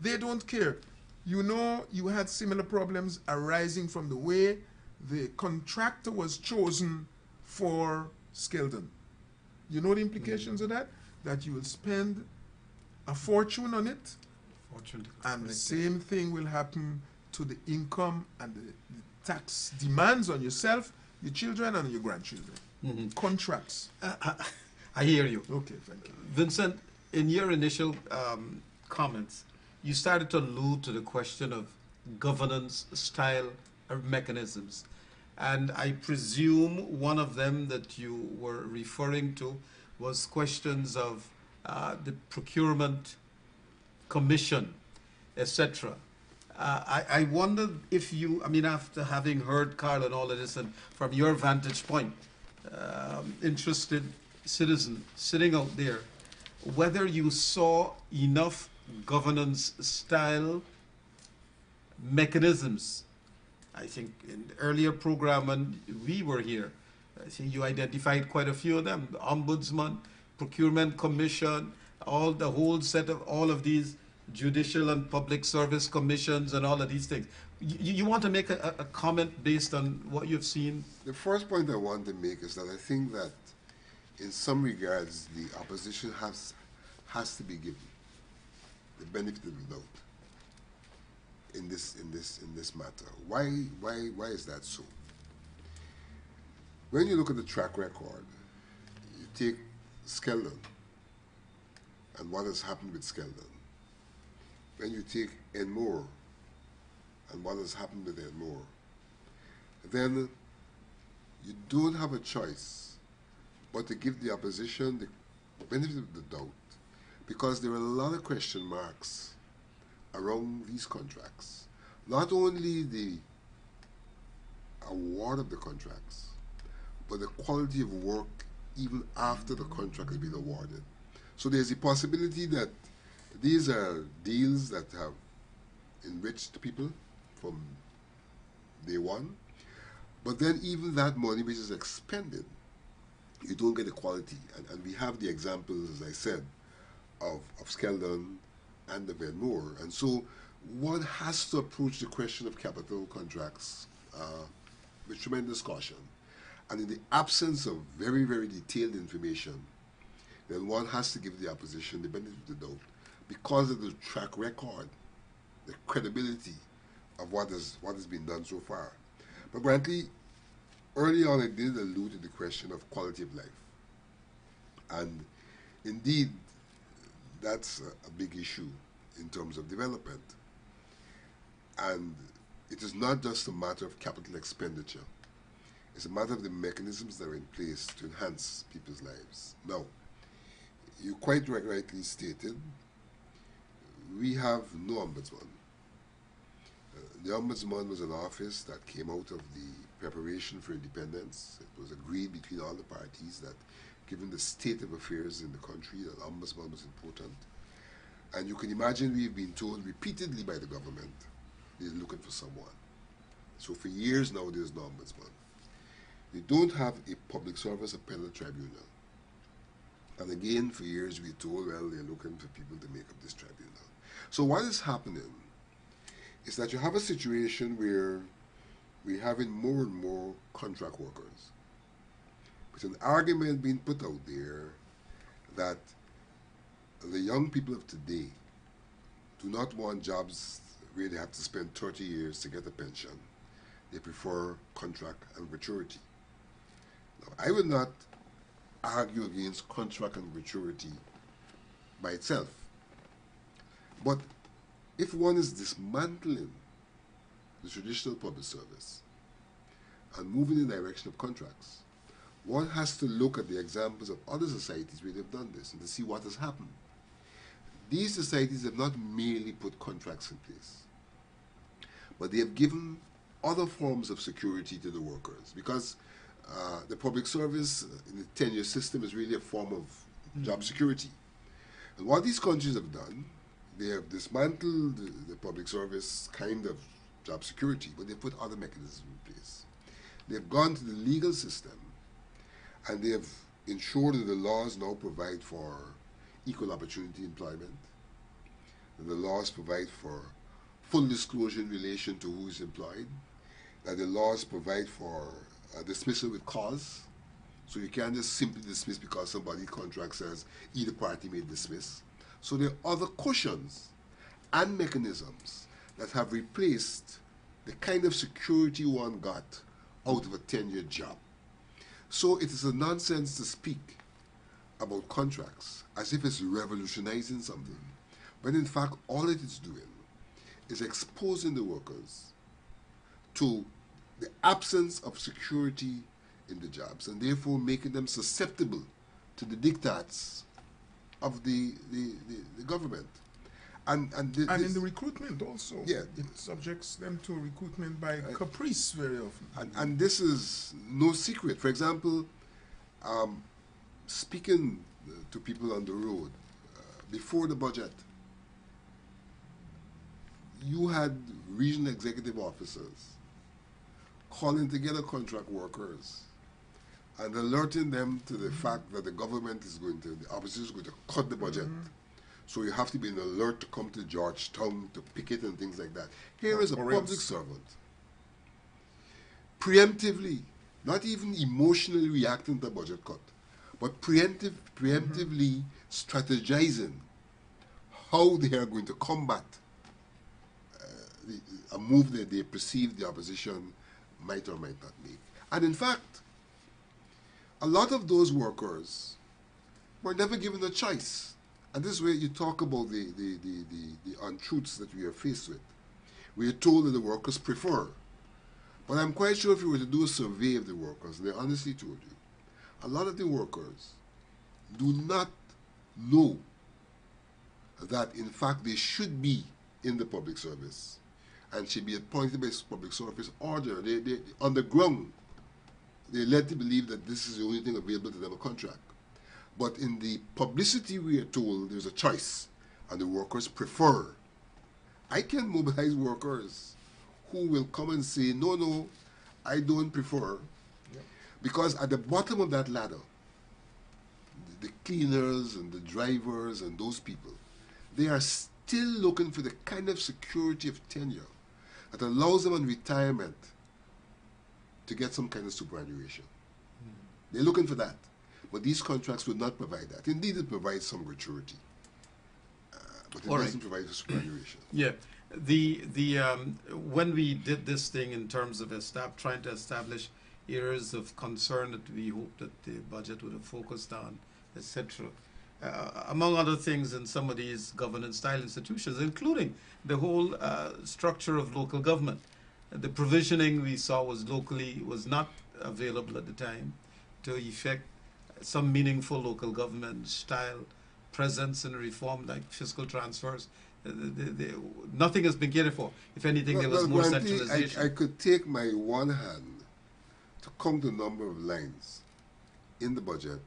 They don't care. You know, you had similar problems arising from the way the contractor was chosen for Skeldon. You know the implications of that? That you will spend a fortune on it, and the same thing will happen to the income and the tax demands on yourself, your children, and your grandchildren. Contracts. I hear you. Okay, thank you. Vincent, in your initial comments, you started to allude to the question of governance style or mechanisms. And I presume one of them that you were referring to was questions of the procurement commission, etc. I wondered if you, I mean, after having heard Carl and all of this, and from your vantage point, interested citizen sitting out there, whether you saw enough governance style mechanisms. I think in the earlier program when we were here, I think you identified quite a few of them. The Ombudsman, Procurement Commission, the whole set of all of these judicial and public service commissions and all of these things. You want to make a comment based on what you've seen? The first point I want to make is that I think that in some regards the opposition has to be given the benefit of the doubt. in this matter. Why is that so? When you look at the track record, you take Skeldon and what has happened with Skeldon. When you take Enmore and what has happened with Enmore, then you don't have a choice but to give the opposition the benefit of the doubt, because there are a lot of question marks around these contracts. Not only the award of the contracts, but the quality of work even after the contract has been awarded. So there's a possibility that these are deals that have enriched people from day one, but then even that money which is expended, you don't get the quality. And we have the examples, as I said, of Skeldon and of Enmore. And so one has to approach the question of capital contracts with tremendous caution. And in the absence of very, very detailed information, then one has to give the opposition the benefit of the doubt because of the track record, the credibility of what has been done so far. But Brantley, early on I did allude to the question of quality of life. And indeed, that's a big issue in terms of development. And it is not just a matter of capital expenditure. It's a matter of the mechanisms that are in place to enhance people's lives. Now, you quite rightly stated, we have no ombudsman. The ombudsman was an office that came out of the preparation for independence. It was agreed between all the parties that given the state of affairs in the country, that ombudsman was important. And you can imagine we've been told repeatedly by the government they're looking for someone. So for years now there's no ombudsman. We don't have a public service appellate tribunal. And again, for years we're told, well, they're looking for people to make up this tribunal. So what is happening is that you have a situation where we're having more and more contract workers. With an argument being put out there that the young people of today do not want jobs where they have to spend 30 years to get a pension. They prefer contract and maturity. Now, I will not argue against contract and maturity by itself. But if one is dismantling the traditional public service and moving in the direction of contracts, one has to look at the examples of other societies where they've done this and to see what has happened. These societies have not merely put contracts in place, but they have given other forms of security to the workers, because the public service in the tenure system is really a form of job security. And what these countries have done, they have dismantled the public service kind of job security, but they've put other mechanisms in place. They've gone to the legal system and they have ensured that the laws now provide for equal opportunity employment, and the laws provide for full disclosure in relation to who is employed, that the laws provide for dismissal with cause, so you can't just simply dismiss because somebody's contract says either party may dismiss. So there are other cushions and mechanisms that have replaced the kind of security one got out of a 10-year job. So it is a nonsense to speak about contracts as if it's revolutionizing something, when in fact all it is doing is exposing the workers to the absence of security in the jobs, and therefore making them susceptible to the diktats of the government. And in the recruitment also, yeah, it subjects them to recruitment by caprice very often. And this is no secret. For example, speaking to people on the road, before the budget, you had regional executive officers calling together contract workers and alerting them to the fact that the government is going to, the opposition is going to cut the budget. So you have to be in alert to come to Georgetown to picket and things like that. Here is a public servant, preemptively, not even emotionally reacting to a budget cut, but preemptively strategizing how they are going to combat a move that they perceive the opposition might or might not make. And in fact, a lot of those workers were never given a choice. And this is where you talk about the untruths that we are faced with. We are told that the workers prefer. But I'm quite sure if you were to do a survey of the workers, and they honestly told you, a lot of the workers do not know that in fact they should be in the public service and should be appointed by public service order. They on the ground, they're led to believe that this is the only thing available to them, a contract. But in the publicity, we are told there's a choice, and the workers prefer. I can mobilize workers who will come and say, no, I don't prefer. Yep. Because at the bottom of that ladder, the cleaners and the drivers and those people, they are still looking for the kind of security of tenure that allows them in retirement to get some kind of superannuation. They're looking for that. But these contracts would not provide that. Indeed, it provides some gratuity, but it doesn't provide the superannuation. Yeah. When we did this thing in terms of trying to establish areas of concern that we hope that the budget would have focused on, etc., among other things in some of these governance-style institutions, including the whole structure of local government. The provisioning we saw was not available at the time to effect some meaningful local government style presence and reform like fiscal transfers. Nothing has been catered for. If anything, there was more centralization. I could take my one hand to count the number of lines in the budget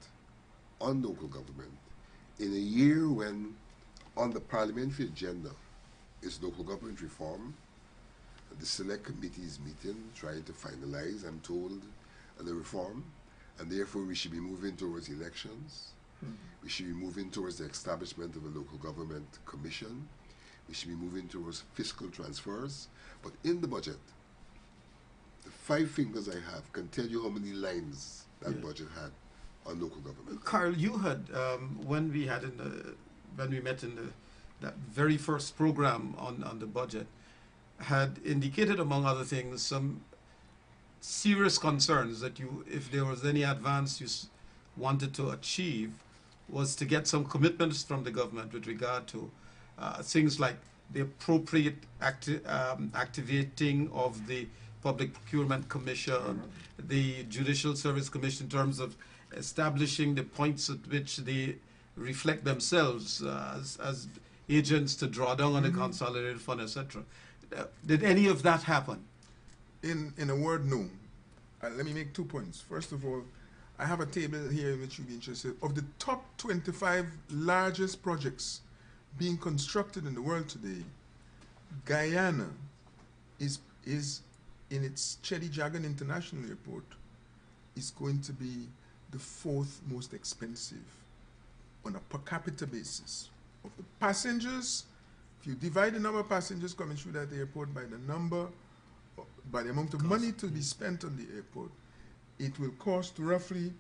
on local government in a year when on the parliamentary agenda is local government reform. The select committee is meeting, trying to finalize, I'm told, the reform. And therefore, we should be moving towards elections. We should be moving towards the establishment of a local government commission. We should be moving towards fiscal transfers. But in the budget, the 5 fingers I have can tell you how many lines that budget had on local government. Carl, you had when we met in that very first program on the budget, had indicated, among other things, some serious concerns that if there was any advance you wanted to achieve, was to get some commitments from the government with regard to things like the appropriate activating of the Public Procurement Commission, the Judicial Service Commission, in terms of establishing the points at which they reflect themselves as agents to draw down on the consolidated fund, etc. Did any of that happen? In a word, no. Let me make 2 points. First of all, I have a table here in which you'll be interested. Of the top 25 largest projects being constructed in the world today, Guyana is in its Chedi Jagan International Airport is going to be the 4th most expensive on a per capita basis. Of the passengers, if you divide the number of passengers coming through that airport by the amount of money to be spent on the airport, it will cost roughly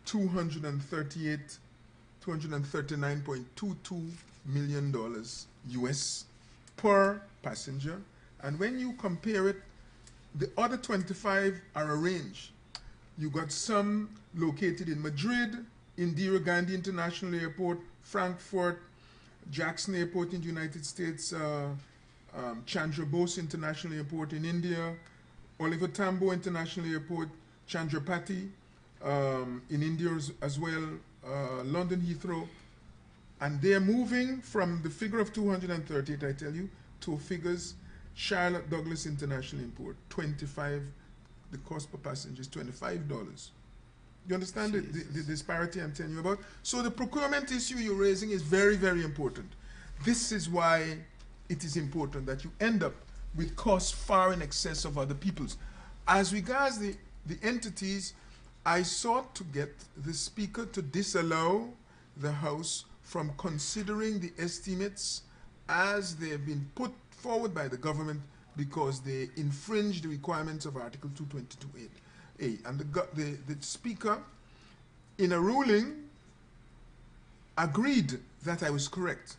$239.22 million US per passenger. And when you compare it, the other 25 are arranged. You got some located in Madrid, Indira Gandhi International Airport, Frankfurt, Jackson Airport in the United States, Chandra Bose International Airport in India, Oliver Tambo International Airport, Chandrapati in India as well, London Heathrow. And they're moving from the figure of 238, I tell you, to figures Charlotte Douglas International Airport, 25, the cost per passenger is $25. You understand the disparity I'm telling you about? So the procurement issue you're raising is very, very important. This is why it is important that you end up with costs far in excess of other people's. As regards the entities, I sought to get the Speaker to disallow the House from considering the estimates as they have been put forward by the government because they infringe the requirements of Article 222A. And the Speaker, in a ruling, agreed that I was correct.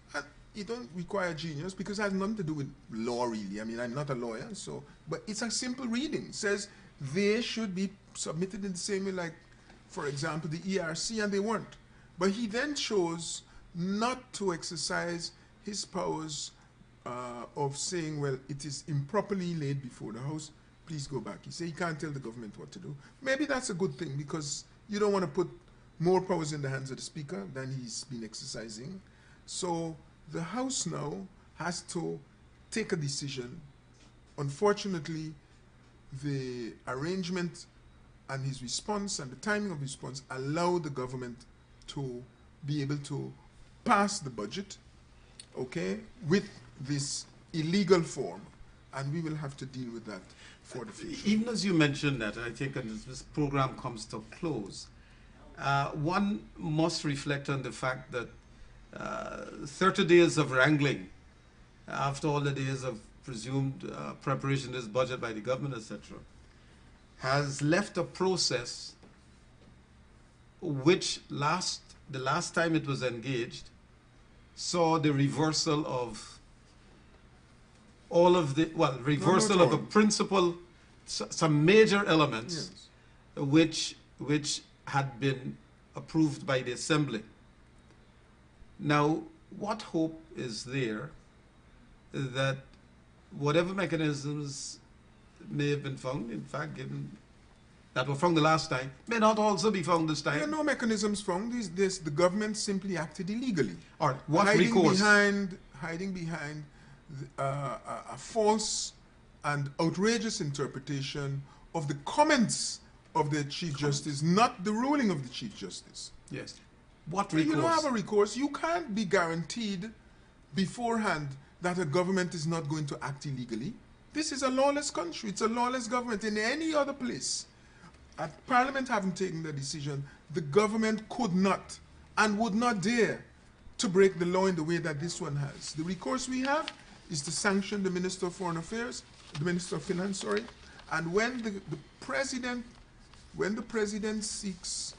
it don't require genius because it has nothing to do with law really. I mean, I'm not a lawyer, so, but it's a simple reading. It says they should be submitted in the same way like, for example, the ERC, and they weren't. But he then chose not to exercise his powers of saying, well, it is improperly laid before the House, please go back. He said he can't tell the government what to do. Maybe that's a good thing because you don't want to put more powers in the hands of the Speaker than he's been exercising. So the House now has to take a decision. Unfortunately, the arrangement and his response and the timing of response allow the government to be able to pass the budget, okay, with this illegal form, and we will have to deal with that for the future. Even as you mentioned that, I think as this program comes to a close, one must reflect on the fact that 30 days of wrangling, after all the days of presumed preparation of this budget by the government, etc., has left a process which the last time it was engaged saw the reversal of all of the, well, reversal of a principle, some major elements, yes, which had been approved by the Assembly. Now, what hope is there that whatever mechanisms may have been found, in fact, given that were found the last time, may not also be found this time? There are no mechanisms found. The government simply acted illegally. All right, what recourse? Hiding behind a false and outrageous interpretation of the comments of the Chief Justice, not the ruling of the Chief Justice. Yes. What recourse? You don't have a recourse. You can't be guaranteed beforehand that a government is not going to act illegally. This is a lawless country. It's a lawless government. In any other place, Parliament having taken the decision, the government could not and would not dare to break the law in the way that this one has. The recourse we have is to sanction the Minister of Foreign Affairs, the Minister of Finance, sorry, and when the President seeks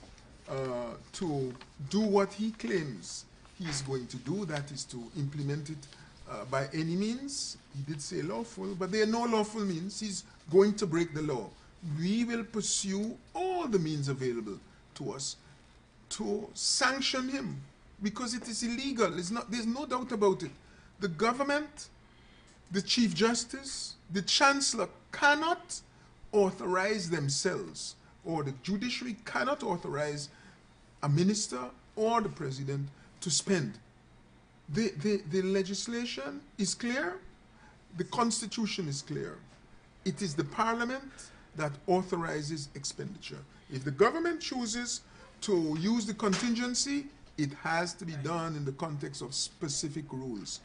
to do what he claims he is going to do, that is to implement it by any means. He did say lawful, but there are no lawful means. He's going to break the law. We will pursue all the means available to us to sanction him because it is illegal. There's no doubt about it. The government, the Chief Justice, the Chancellor cannot authorize themselves, or the judiciary cannot authorize a minister or the president to spend. The legislation is clear. The Constitution is clear. It is the Parliament that authorizes expenditure. If the government chooses to use the contingency, it has to be done in the context of specific rules.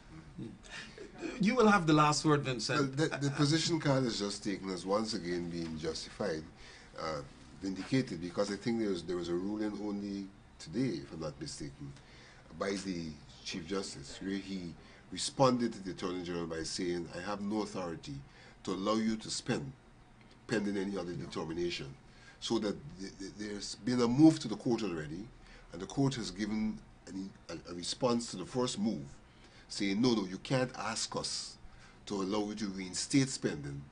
You will have the last word, Vincent. Well, the position Carl has just taken has once again been justified, vindicated, because I think there was a ruling only today, if I'm not mistaken, by the Chief Justice, where he responded to the Attorney General by saying, I have no authority to allow you to spend pending any other determination. So that there's been a move to the court already, and the court has given a response to the first move, saying, no, you can't ask us to allow you to reinstate spending,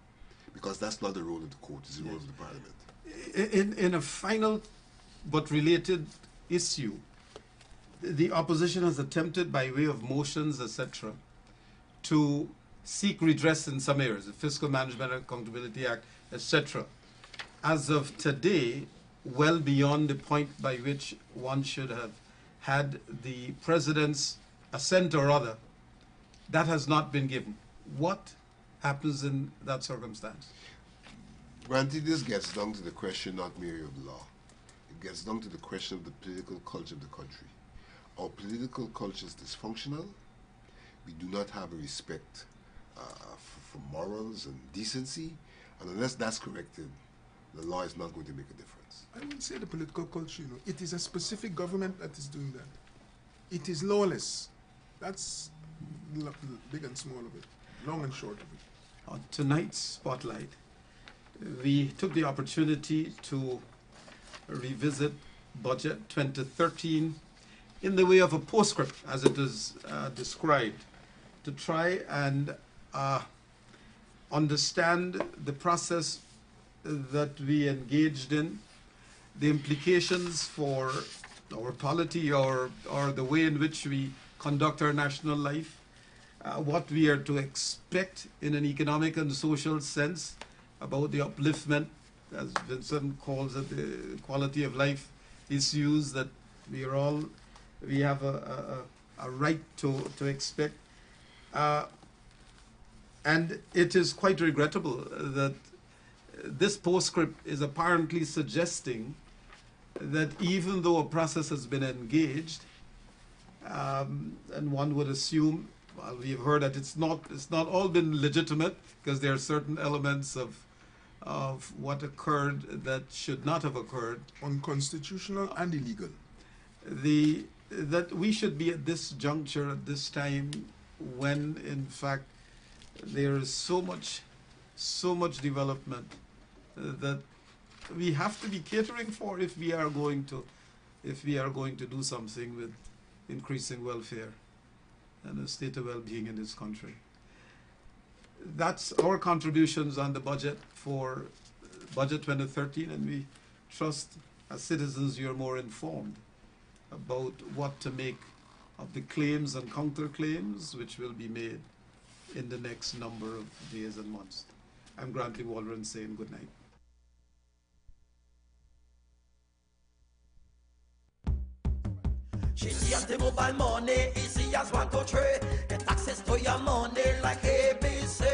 because that's not the role of the court, it's the role of the Parliament. In a final but related issue, the opposition has attempted, by way of motions, etc., to seek redress in some areas, the Fiscal Management and Accountability Act, etc. As of today, well beyond the point by which one should have had the President's assent or other, that has not been given. What happens in that circumstance? Granted, this gets down to the question not merely of law. It gets down to the question of the political culture of the country. Our political culture is dysfunctional. We do not have a respect for morals and decency, and unless that's corrected, the law is not going to make a difference. I wouldn't say the political culture, it is a specific government that is doing that. It is lawless. That's big and small of it, long and short of it. On tonight's Spotlight, we took the opportunity to revisit Budget 2013 in the way of a postscript, as it is described, to try and understand the process that we engaged in, the implications for our polity or the way in which we conduct our national life, what we are to expect in an economic and social sense about the upliftment, as Vincent calls it, the quality of life issues that we have a right to expect. And it is quite regrettable that this postscript is apparently suggesting that even though a process has been engaged, and one would assume, well, we've heard that it's not all been legitimate, because there are certain elements of what occurred that should not have occurred. Unconstitutional and illegal. That we should be at this juncture, at this time, when in fact there is so much development that we have to be catering for if we are going to do something with increasing welfare and a state of well-being in this country. That's our contributions on the budget for budget 2013, and we trust as citizens you're more informed about what to make of the claims and counterclaims which will be made in the next number of days and months. I'm Grantley Waldron saying good night. She see the mobile money easy as 1, 2, 3. Get access to your money like ABC.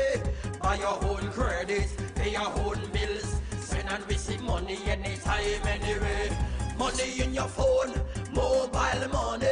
Buy your own credit, pay your own bills, send and receive money anytime, anyway. Money in your phone, mobile money.